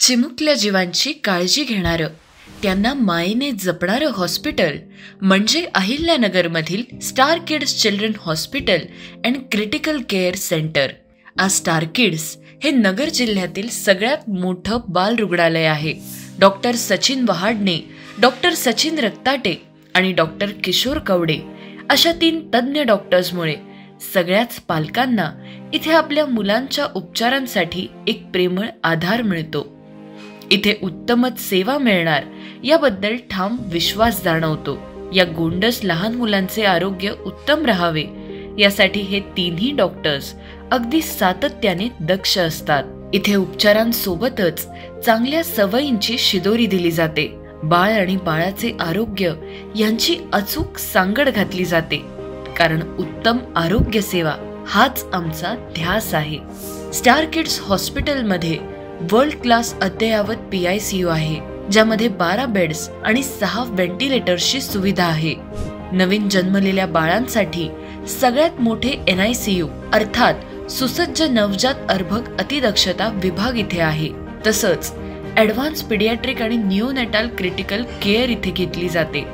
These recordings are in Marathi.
चिमुकल्या जीवांची काळजी घेणारं, त्यांना मायेने जपणारं हॉस्पिटल म्हणजे अहिल्यानगरमधील star kids children hospital and critical care centre. आज स्टार किड्स हे नगर जिल्ह्यातील सगळ्यात मोठं बाल रुग्णालय आहे. डॉक्टर सचिन वहाडणे, डॉक्टर सचिन रक्ताटे आणि डॉक्टर किशोर कवडे अशा 3 तज्ज्ञ डॉक्टर्समुळे सगळ्याच पालकांना इथे आपल्या मुलांच्या उपचारांसाठी एक प्रेमळ आधार मिळतो. इथे उत्तमच सेवा मिळणार याबद्दल ठाम विश्वास जाणवतो. या गोंडस लहान मुलांचे आरोग्य उत्तम राहावे यासाठी हे 3ही डॉक्टर्स अगदी सातत्याने दक्ष असतात. इथे उपचारांसोबतच चांगल्या सवयींची शिदोरी दिली जाते. बाळ आणि बाळाचे आरोग्य यांची अचूक सांगड घातली जाते, कारण उत्तम आरोग्य सेवा हाच आमचा ध्यास आहे. स्टार किड्स हॉस्पिटलमध्ये वर्ल्ड क्लास अद्ययावत PICU आहे, ज्यामध्ये 12 बेड्स आणि 6 व्हेंटिलेटर्सची सुविधा आहे. नवीन जन्मलेल्या बाळांसाठी सगळ्यात मोठे NICU अर्थात सुसज्ज नवजात अर्भक अतिदक्षता विभाग इथे आहे. तसंच ॲडव्हान्स पीडियाट्रिक आणि निओनेटाल क्रिटिकल केअर इथे घेतली जाते.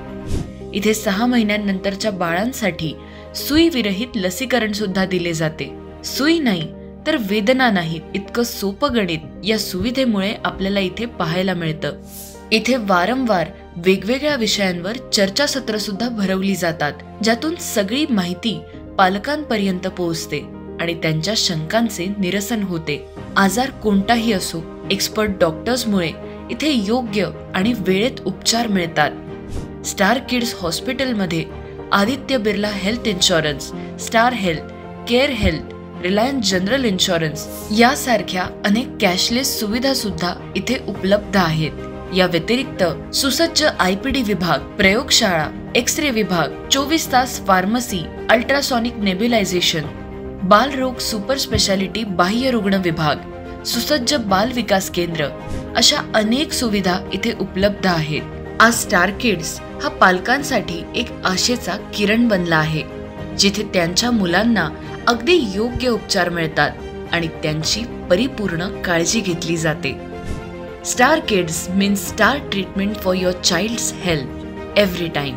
इथे 6 महिन्यांनंतरच्या बाळांसाठी सुई विरहित लसीकरण सुद्धा दिले जाते. सुई नाही तर वेदना नाही इतकं सोपं गणित या सुविधेमुळे आपल्याला इथे पाहायला मिळतं. इथे वारंवार वेगवेगळ्या विषयांवर चर्चासत्र सुद्धा भरवली जातात, ज्यातून सगळी माहिती पालकांपर्यंत पोहोचते आणि त्यांच्या शंकांचे निरसन होते. आजार कोणताही असो, एक्सपर्ट डॉक्टर्समुळे इथे योग्य आणि वेळेत उपचार मिळतात. स्टार किड्स हॉस्पिटलमध्ये Aditya Birla health insurance, star health, care health, Reliance general insurance यासारख्या अनेक कॅशलेस सुविधा सुद्धा इथे उपलब्ध आहेत. या व्यतिरिक्त सुसज्ज IPD विभाग, प्रयोगशाळा, एक्स-रे विभाग, 24 तास फार्मसी, अल्ट्रासॉनिक नेब्युलायझेशन, बालरोग सुपर स्पेशालिटी बाह्य रुग्ण विभाग, सुसज्ज बाल विकास केंद्र अशा अनेक सुविधा इथे उपलब्ध आहेत. आज स्टार किड्स हा पालकांसाठी एक आशेचा किरण बनला आहे, जिथे त्यांच्या मुलांना अगदी योग्य उपचार मिळतात आणि त्यांची परिपूर्ण काळजी घेतली जाते. Star Kids means star treatment for your child's health every time.